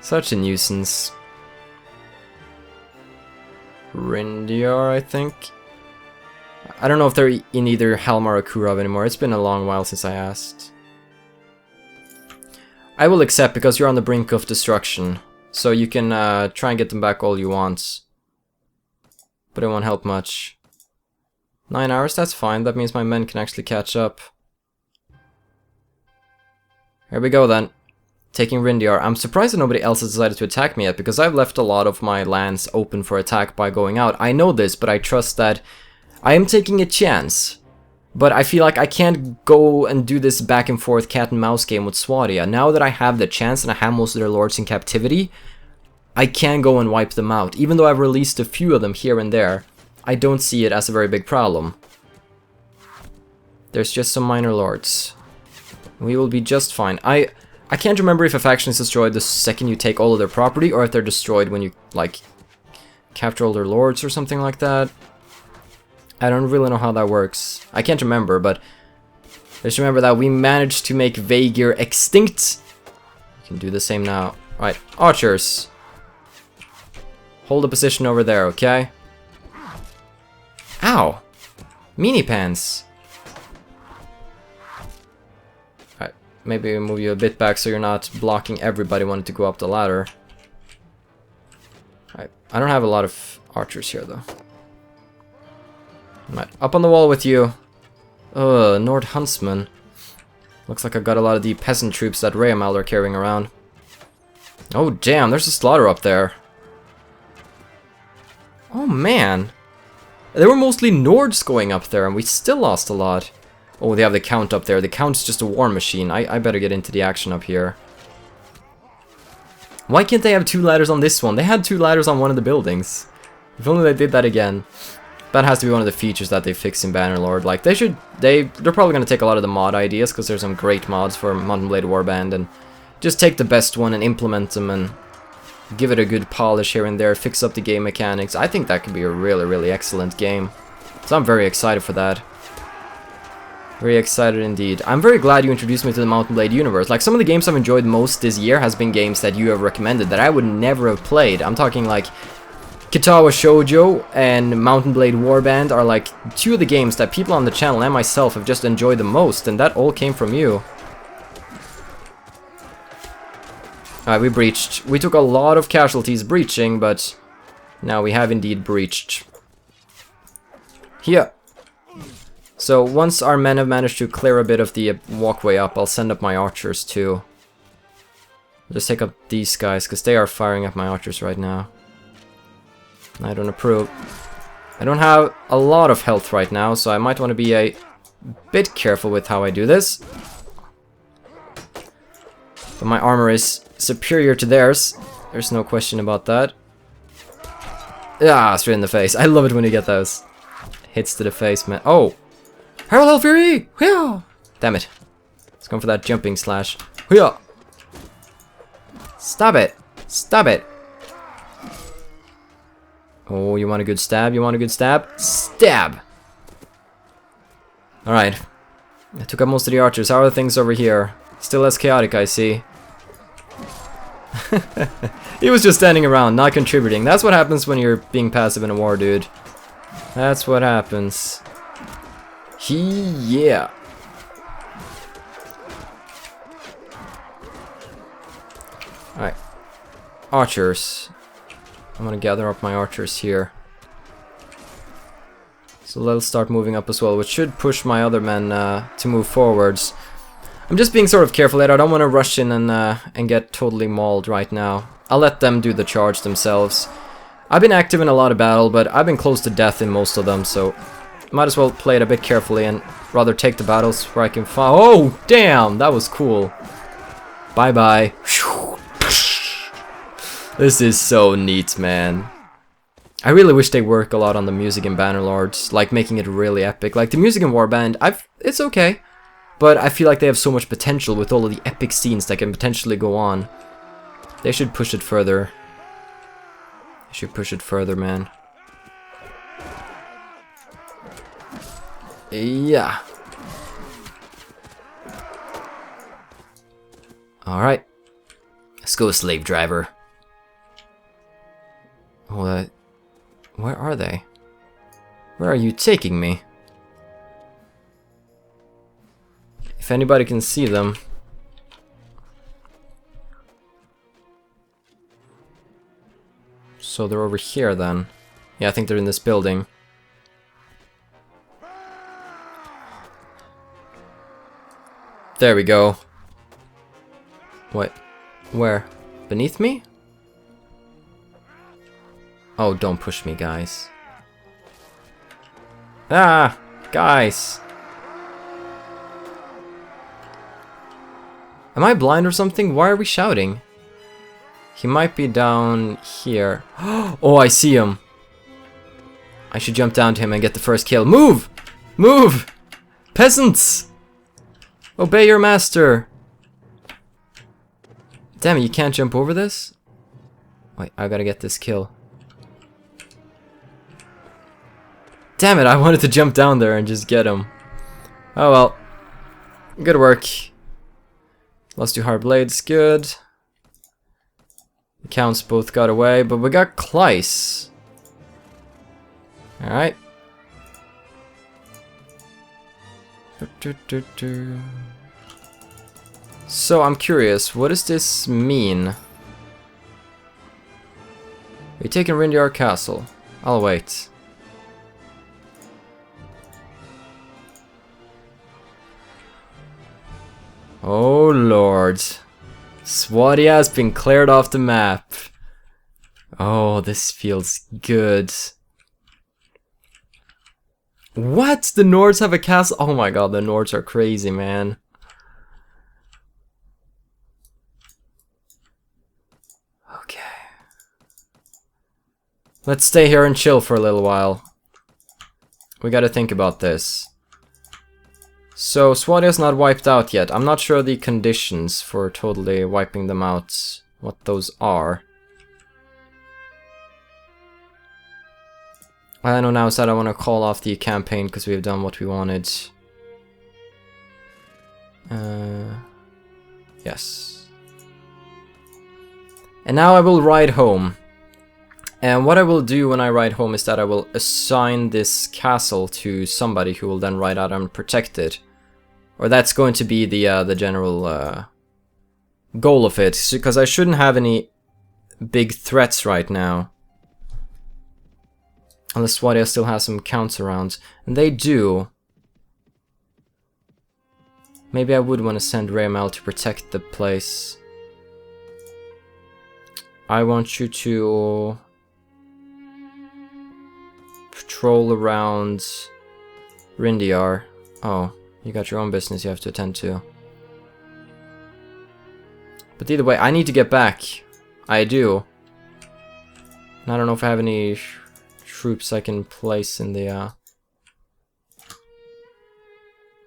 Such a nuisance. Reindar, I think. I don't know if they're in either Halmar or Kurov anymore. It's been a long while since I asked. I will accept, because you're on the brink of destruction. So you can try and get them back all you want. But it won't help much. 9 hours, that's fine. That means my men can actually catch up. Here we go then. Taking Reindar. I'm surprised that nobody else has decided to attack me yet, because I've left a lot of my lands open for attack by going out. I know this, but I trust that I am taking a chance. But I feel like I can't go and do this back and forth cat and mouse game with Swadia. Now that I have the chance and I have most of their lords in captivity, I can go and wipe them out. Even though I've released a few of them here and there, I don't see it as a very big problem. There's just some minor lords. We will be just fine. I can't remember if a faction is destroyed the second you take all of their property, or if they're destroyed when you, like, capture all their lords or something like that. I don't really know how that works. I can't remember, but just remember that we managed to make Vaegir extinct. We can do the same now. Right, archers. Hold a position over there, okay? Ow! Meanie pants. Alright, maybe move you a bit back so you're not blocking everybody wanting to go up the ladder. Alright, I don't have a lot of archers here though. Alright, up on the wall with you. Ugh, Nord Huntsman. Looks like I've got a lot of the peasant troops that Reamal are carrying around. Oh damn, there's a slaughter up there. Oh man. There were mostly Nords going up there and we still lost a lot. Oh, they have the Count up there. The Count's just a war machine. I better get into the action up here. Why can't they have 2 ladders on this one? They had 2 ladders on one of the buildings. If only they did that again. That has to be one of the features that they fix in Bannerlord. Like, they're probably going to take a lot of the mod ideas, because there's some great mods for Mountain Blade Warband, and just take the best one and implement them and give it a good polish here and there, fix up the game mechanics. I think that could be a really, really excellent game. So I'm very excited for that. Very excited indeed. I'm very glad you introduced me to the Mountain Blade universe. Like, some of the games I've enjoyed most this year has been games that you have recommended that I would never have played. I'm talking like Kitawa Shoujo and Mountain Blade Warband are like 2 of the games that people on the channel and myself have just enjoyed the most, and that all came from you. Alright, we breached. We took a lot of casualties breaching, but now we have indeed breached. Here. So once our men have managed to clear a bit of the walkway up, I'll send up my archers too. Just take up these guys, because they are firing at my archers right now. I don't approve. I don't have a lot of health right now, so I might want to be a bit careful with how I do this. But my armor is superior to theirs. There's no question about that. Ah, straight in the face. I love it when you get those hits to the face, man. Oh! Harald Hellfury! Yeah! Damn it. Let's go for that jumping slash. Yeah! Stop it! Stop it! Oh, you want a good stab? You want a good stab? Stab! Alright. I took out most of the archers. How are things over here? Still less chaotic, I see. He was just standing around, not contributing. That's what happens when you're being passive in a war, dude. That's what happens. Yeah. Alright. Archers. I'm gonna gather up my archers here. So they'll start moving up as well, which should push my other men to move forwards. I'm just being sort of careful here. I don't want to rush in and get totally mauled right now. I'll let them do the charge themselves. I've been active in a lot of battle, but I've been close to death in most of them, so might as well play it a bit carefully and rather take the battles where I can find. Oh, damn! That was cool. Bye-bye. This is so neat, man. I really wish they work a lot on the music in Bannerlords, like making it really epic. Like the music in Warband, it's okay, but I feel like they have so much potential with all of the epic scenes that can potentially go on. They should push it further. They should push it further, man. Yeah. Alright. Let's go, slave driver. Oh, where are they? Where are you taking me? If anybody can see them. So they're over here then. Yeah, I think they're in this building. There we go. What? Where? Beneath me? Oh, don't push me, guys. Ah! Guys! Am I blind or something? Why are we shouting? He might be down here. Oh, I see him. I should jump down to him and get the first kill. Move! Move! Peasants! Obey your master! Damn it, you can't jump over this? Wait, I gotta get this kill. Damn it, I wanted to jump down there and just get him. Oh well. Good work. Lost 2 hard blades, good. The counts both got away, but we got Kleiss. Alright. So I'm curious, what does this mean? We're taking Reindar Castle. I'll wait. Oh lord. Swadia has been cleared off the map. Oh, this feels good. What? The Nords have a castle? Oh my god, the Nords are crazy, man. Okay. Let's stay here and chill for a little while. We gotta think about this. So, Swadia's not wiped out yet. I'm not sure the conditions for totally wiping them out, what those are. All I know now is that I want to call off the campaign because we've done what we wanted. Yes. And now I will ride home. And what I will do when I ride home is that I will assign this castle to somebody who will then ride out and protect it. Or that's going to be the general goal of it, because I shouldn't have any big threats right now. Unless Swadia still has some counts around. And they do. Maybe I would want to send Raimel to protect the place. I want you to patrol around Reindar. Oh, you got your own business you have to attend to. But either way, I need to get back. I do. And I don't know if I have any troops I can place in the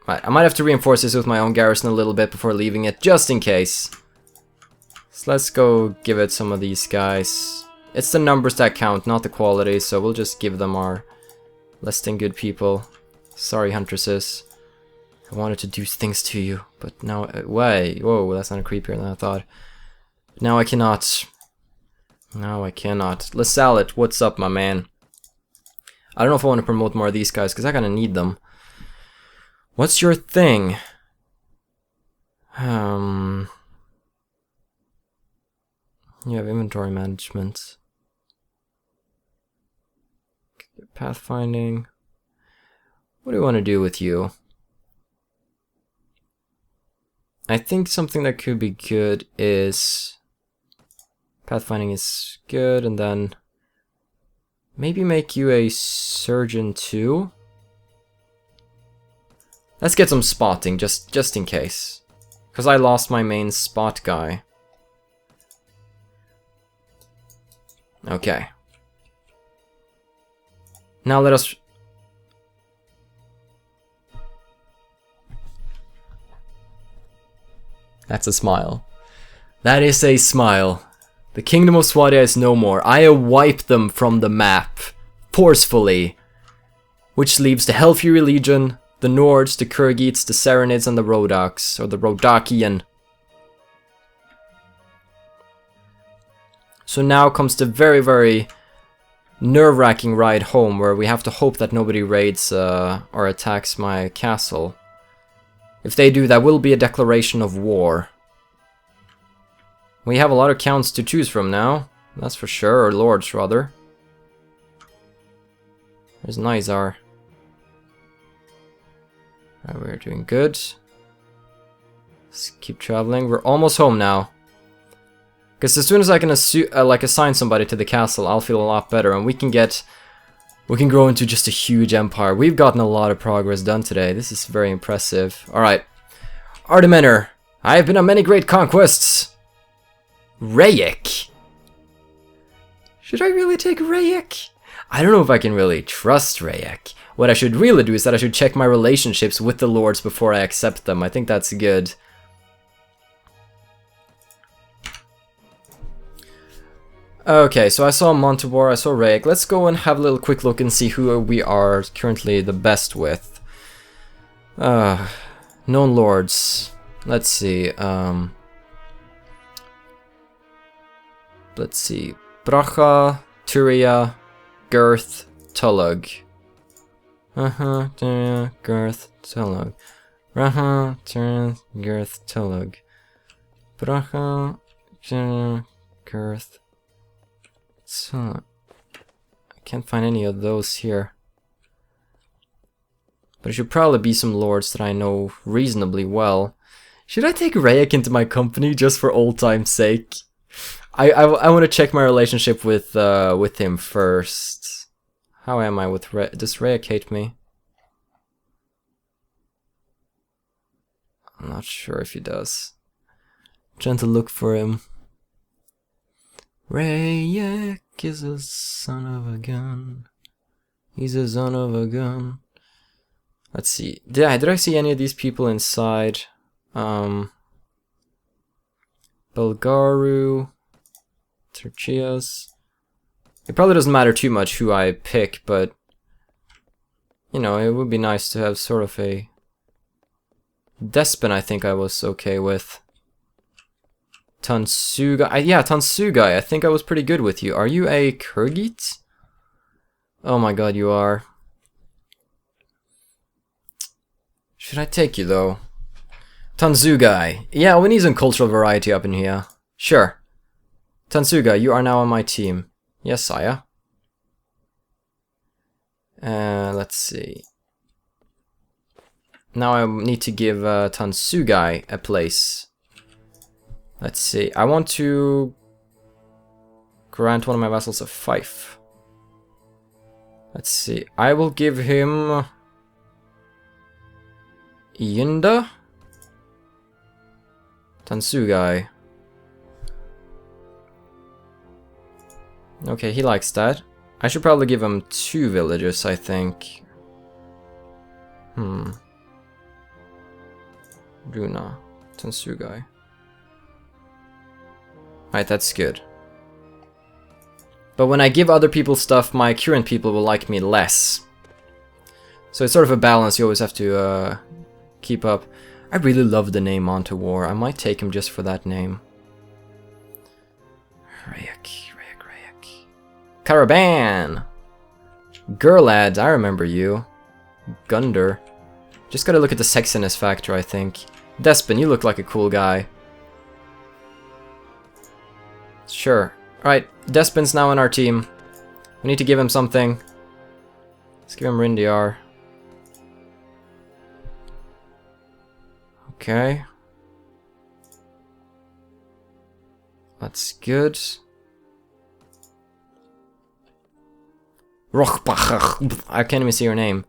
Right, I might have to reinforce this with my own garrison a little bit before leaving it, just in case. So let's go give it some of these guys. It's the numbers that count, not the quality, so we'll just give them our less than good people. Sorry, huntresses. I wanted to do things to you, but now... wait, whoa, that's not a creepier than I thought. Now I cannot. No, I cannot. Lasalle, what's up, my man? I don't know if I want to promote more of these guys, because I kind of need them. What's your thing? You have inventory management. Pathfinding. What do we want to do with you? I think something that could be good is... Pathfinding is good, and then... maybe make you a surgeon too? Let's get some spotting, just in case. Because I lost my main spot guy. Okay. Now let us... That's a smile. That is a smile. The Kingdom of Swadia is no more. I have wiped them from the map. Forcefully. Which leaves the Hellfury Legion, the Nords, the Kurgites, the Serenids, and the Rodaks. Or the Rodakian. So now comes the very, very nerve-wracking ride home, where we have to hope that nobody raids or attacks my castle. If they do, that will be a declaration of war. We have a lot of counts to choose from now, that's for sure, or lords rather. There's Nizar. Alright, we're doing good. Let's keep traveling. We're almost home now. Because as soon as I can assign somebody to the castle, I'll feel a lot better, and we can grow into just a huge empire. We've gotten a lot of progress done today. This is very impressive. Alright. Artimener, I have been on many great conquests. Rayek. Should I really take Rayek? I don't know if I can really trust Rayek. What I should really do is that I should check my relationships with the lords before I accept them. I think that's good. Okay, so I saw Montevor, I saw Rayek. Let's go and have a little quick look and see who we are currently the best with. Known lords. Let's see. Let's see. Bracha, Turia, Girth, Tullug. Turia, Girth, Tullug. Bracha, Turia, Girth, Tullug. Bracha, Turia, Girth, Tullug. I can't find any of those here. But it should probably be some lords that I know reasonably well. Should I take Rayek into my company just for old time's sake? I want to check my relationship with him first. How am I with Rayek? Does Rayek hate me? I'm not sure if he does. I'm trying to look for him. Rayek is a son of a gun. He's a son of a gun. Let's see. Did I see any of these people inside? Belgaru, Terchias. It probably doesn't matter too much who I pick, but you know, it would be nice to have sort of a Despin. I think I was okay with. Tansugai. Yeah, Tansugai. I think I was pretty good with you. Are you a Kyrgyz? Oh my god, you are. Should I take you though? Tansugai. Yeah, we need some cultural variety up in here. Sure. Tansugai, you are now on my team. Yes, sire. Let's see. Now I need to give Tansugai a place. Let's see. I want to grant one of my vassals a fief. Let's see. I will give him Yinda? Tansugai. Okay, he likes that. I should probably give him 2 villages, I think. Runa. Tansugai. Right, that's good. But when I give other people stuff, my current people will like me less. So it's sort of a balance you always have to keep up. I really love the name Montevor. I might take him just for that name. Rayek. Caravan! Girlad, I remember you. Gunder. Just gotta look at the sexiness factor, I think. Despin, you look like a cool guy. Sure. Alright, Despin's now in our team. We need to give him something. Let's give him Reindar. Okay. That's good. I can't even see your name.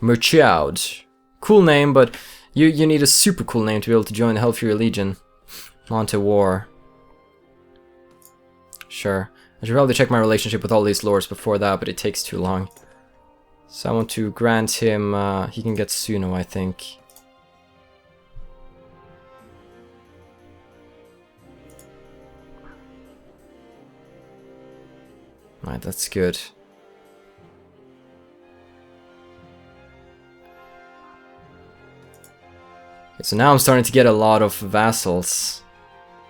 Merchaud. Cool name, but you need a super cool name to be able to join the Hellfury Legion. Montevor. Sure. I should probably check my relationship with all these lords before that, but it takes too long. So I want to grant him, he can get Sunno, I think. Right, that's good. Okay, so now I'm starting to get a lot of vassals.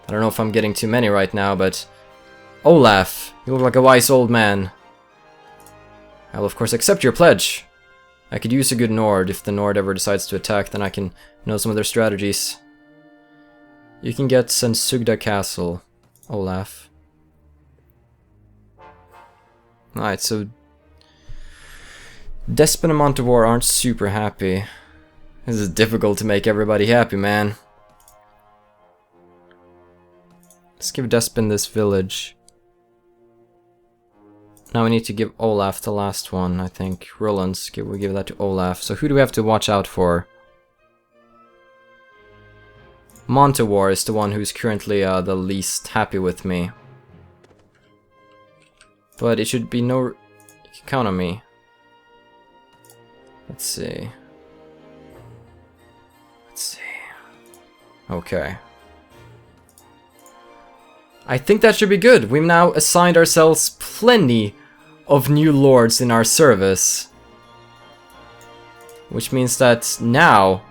I don't know if I'm getting too many right now, but... Olaf, you look like a wise old man. I will of course accept your pledge. I could use a good Nord. If the Nord ever decides to attack, then I can know some of their strategies. You can get Sensugda Castle, Olaf. Alright, so... Despin and Montevor aren't super happy. This is difficult to make everybody happy, man. Let's give Despin this village. Now we need to give Olaf the last one, I think. Roland's, we'll give that to Olaf. So who do we have to watch out for? Montevor is the one who's currently the least happy with me. But it should be no... Count on me. Let's see. Let's see. Okay. I think that should be good. We've now assigned ourselves plenty of new lords in our service. Which means that now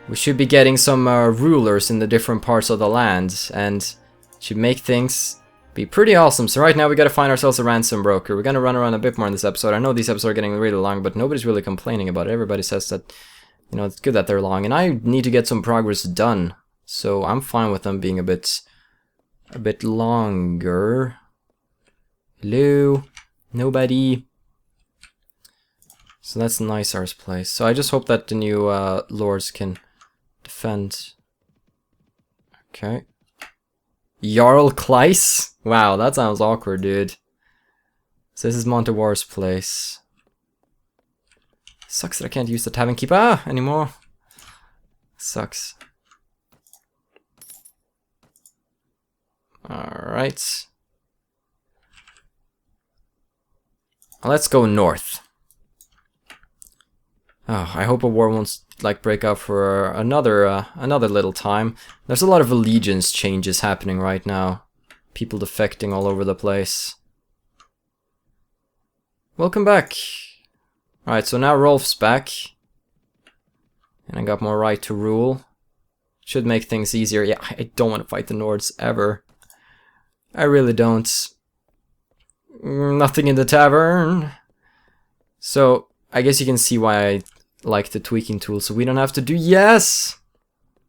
we should be getting some rulers in the different parts of the land, and should make things be pretty awesome. So right now we gotta find ourselves a ransom broker. We're gonna run around a bit more in this episode. I know these episodes are getting really long, but nobody's really complaining about it. Everybody says that, you know, it's good that they're long, and I need to get some progress done. So I'm fine with them being a bit longer. Hello? Nobody? So that's Nysar's place. So I just hope that the new lords can defend. Okay. Jarl Kleis? Wow, that sounds awkward, dude. So this is Montewar's place. Sucks that I can't use the tavern keep anymore. Sucks. Alright. Let's go north. Oh, I hope a war won't like break out for another little time. There's a lot of allegiance changes happening right now. People defecting all over the place. Welcome back. Alright, so now Rolf's back. And I got more right to rule. Should make things easier. Yeah, I don't want to fight the Nords ever. I really don't. Nothing in the tavern. So, I guess you can see why I like the tweaking tool, so we don't have to do... Yes!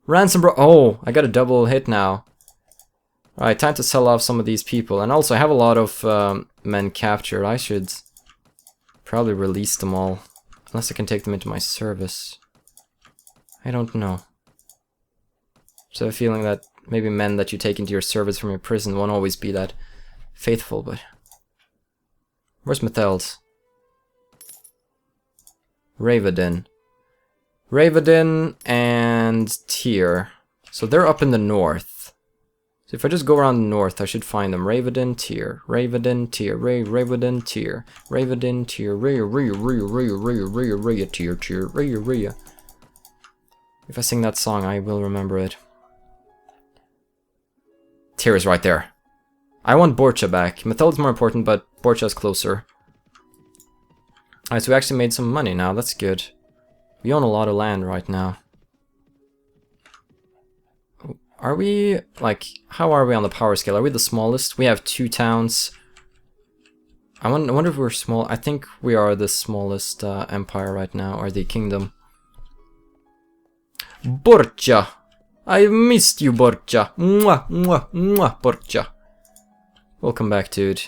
Ransom bro... Oh, I got a double hit now. Alright, time to sell off some of these people. And also, I have a lot of men captured. I should probably release them all. Unless I can take them into my service. I don't know. So I have a feeling that maybe men that you take into your service from your prison won't always be that faithful, but... Where's Metheld? Ravadin. Ravadin and Tyr. So they're up in the north. So if I just go around the north, I should find them. Ravadin, Tyr. Ravadin, Tyr. Ravadin, Tyr. Ravadin, Tyr. Tyr. If I sing that song, I will remember it. Tyr is right there. I want Borcha back. Metheld's more important, but Borcha's closer. Alright, so we actually made some money now. That's good. We own a lot of land right now. Are we, like, how are we on the power scale? Are we the smallest? We have 2 towns. I wonder if we're small. I think we are the smallest empire right now, or the kingdom. Borcha! I missed you, Borcha! Mwah, mwah, mwah, Borcha! Welcome back, dude.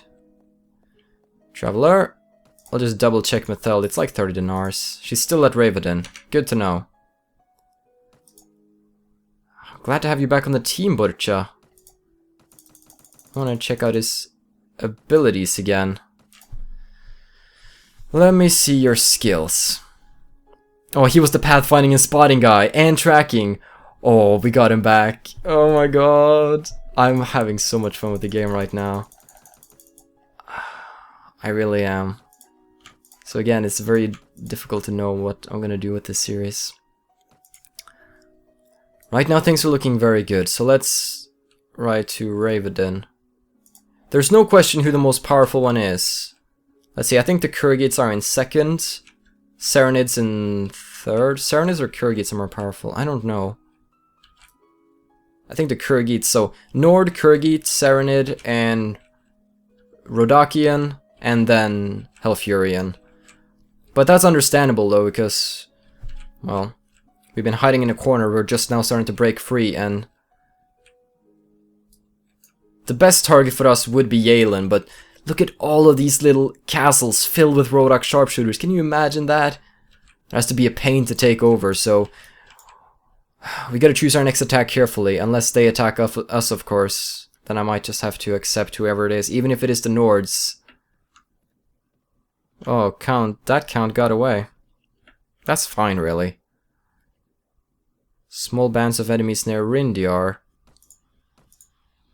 Traveler. I'll just double check Metheld. It's like 30 dinars. She's still at Ravadin. Good to know. Glad to have you back on the team, Borcha. I want to check out his abilities again. Let me see your skills. Oh, he was the pathfinding and spotting guy. And tracking. Oh, we got him back. Oh my god. I'm having so much fun with the game right now. I really am. So again, it's very difficult to know what I'm gonna do with this series. Right now things are looking very good, so let's write to Ravadin. There's no question who the most powerful one is. Let's see, I think the Kurgates are in 2nd, Sarenids in 3rd. Sarenids or Kurgates are more powerful? I don't know. I think the Kurgates, so Nord, Kurgate, Sarenid, and Rodakian, and then Hellfurian. But that's understandable though, because, well, we've been hiding in a corner, we're just now starting to break free, and the best target for us would be Yalen, but look at all of these little castles filled with Rodak sharpshooters. Can you imagine that? It has to be a pain to take over, so we gotta choose our next attack carefully, unless they attack us, of course. Then I might just have to accept whoever it is, even if it is the Nords. Oh, that count got away. That's fine, really. Small bands of enemies near Reindar.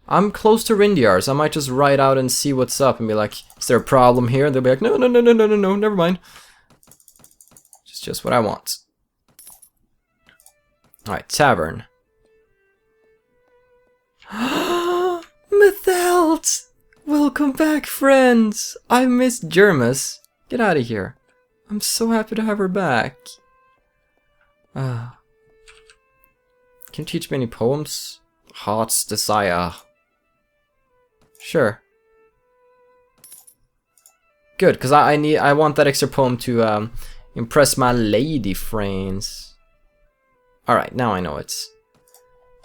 I'm close to Reindar, so I might just ride out and see what's up and be like, is there a problem here? And they'll be like, no, never mind. It's just what I want. Alright, tavern. Methelt! Welcome back, friends! I missed Germus. Get out of here. I'm so happy to have her back. Can you teach me any poems? Heart's Desire. Sure. Good, because I want that extra poem to impress my lady friends. Alright, now I know it.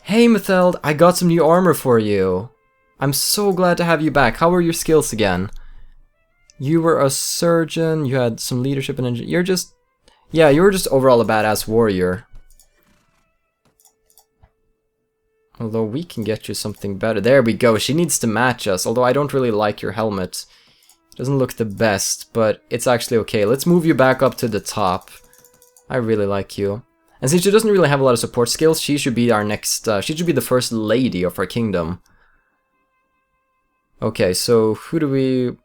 Hey Metheld, I got some new armor for you. I'm so glad to have you back. How are your skills again? You were a surgeon, you had some leadership and you're just... Yeah, you were just overall a badass warrior. Although we can get you something better. There we go, she needs to match us. Although I don't really like your helmet. It doesn't look the best, but it's actually okay. Let's move you back up to the top. I really like you. And since she doesn't really have a lot of support skills, she should be our next... she should be the first lady of our kingdom. Okay, so who do we...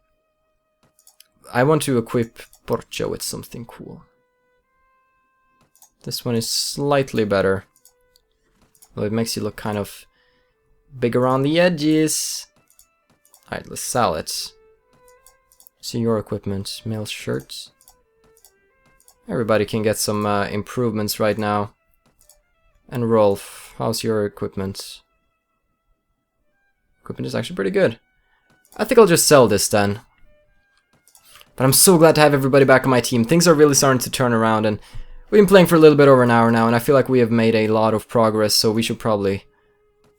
I want to equip Porcho with something cool. This one is slightly better. Well, it makes you look kind of big around the edges. Alright, let's sell it. See your equipment. Male shirts. Everybody can get some improvements right now. And Rolf, how's your equipment? Equipment is actually pretty good. I think I'll just sell this then. But I'm so glad to have everybody back on my team. Things are really starting to turn around, and we've been playing for a little bit over an hour now, and I feel like we have made a lot of progress, so we should probably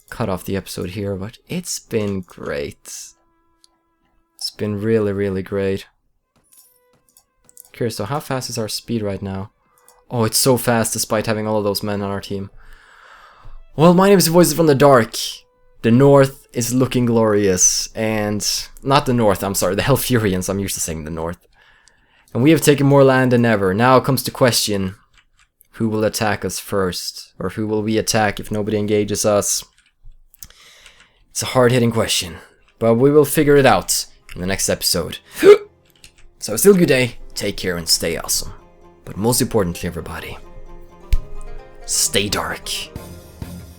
cut off the episode here, but it's been great. It's been really, really great. Curious, so how fast is our speed right now? Oh, it's so fast despite having all of those men on our team. Well, my name is VoicesFromTheDark. The North is looking glorious, and... Not the North, I'm sorry, the Hellfurians, I'm used to saying the North. And we have taken more land than ever. Now comes the question, who will attack us first? Or who will we attack if nobody engages us? It's a hard-hitting question, but we will figure it out in the next episode. So still good day, take care and stay awesome. But most importantly, everybody, stay dark.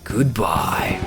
Goodbye.